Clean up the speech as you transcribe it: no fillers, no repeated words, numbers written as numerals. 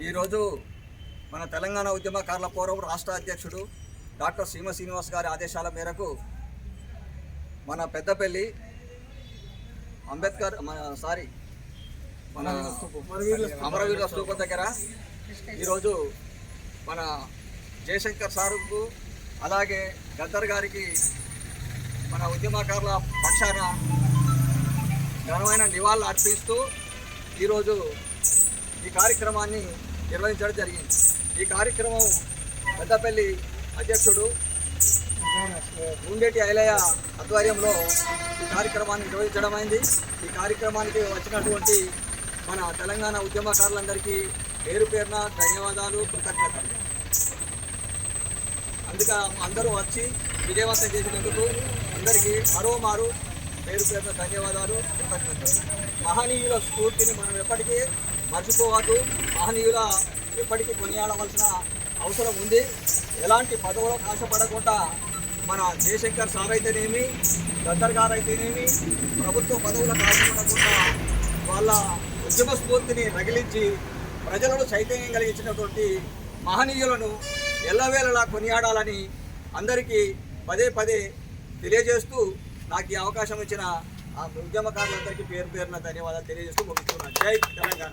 ఈరోజు మన తెలంగాణ ఉద్యమకారుల ఫోరం రాష్ట్ర అధ్యక్షుడు డాక్టర్ సీమ శ్రీనివాస్ గారి ఆదేశాల మేరకు మన పెద్దపల్లి అంబేద్కర్ మన అమరవీరుల స్తూపం దగ్గర ఈరోజు మన జయశంకర్ సారుకు అలాగే గద్దర్ గారికి మన ఉద్యమకారుల పక్షాన ఘనమైన నివాళులు అర్పిస్తూ ఈరోజు ఈ కార్యక్రమాన్ని నిర్వహించడం జరిగింది. ఈ కార్యక్రమం పెద్దపల్లి అధ్యక్షుడు గుండెటి ఐలయ్య ఆధ్వర్యంలో ఈ కార్యక్రమాన్ని నిర్వహించడం అయింది. ఈ కార్యక్రమానికి వచ్చినటువంటి మన తెలంగాణ ఉద్యమకారులందరికీ పేరు పేరున ధన్యవాదాలు, కృతజ్ఞతలు. అందరూ వచ్చి విజయవంతం చేసినందుకు అందరికీ మరోమారు పేరు పేరున ధన్యవాదాలు, కృతజ్ఞతలు. మహనీయుల స్ఫూర్తిని మనం ఎప్పటికీ మర్చిపోవద్దు. మహనీయుల ఎప్పటికీ కొనియాడవలసిన అవసరం ఉంది. ఎలాంటి పదవులకు ఆశపడకుండా మన జయశంకర్ సార్ అయితేనేమి, గద్దర్ గారు అయితేనేమి ప్రభుత్వ పదవులకు ఆశపడకుండా వాళ్ళ ఉద్యమ స్ఫూర్తిని రగిలించి ప్రజలను చైతన్యం కలిగించినటువంటి మహనీయులను ఎల్లవేళలా కొనియాడాలని అందరికీ పదే పదే తెలియజేస్తూ నాకు ఈ అవకాశం ఇచ్చిన ఆ ఉద్యమకారులందరికీ పేరు పేరున ధన్యవాదాలు తెలియజేస్తూ ముగిస్తున్నాను. జై తెలంగాణ.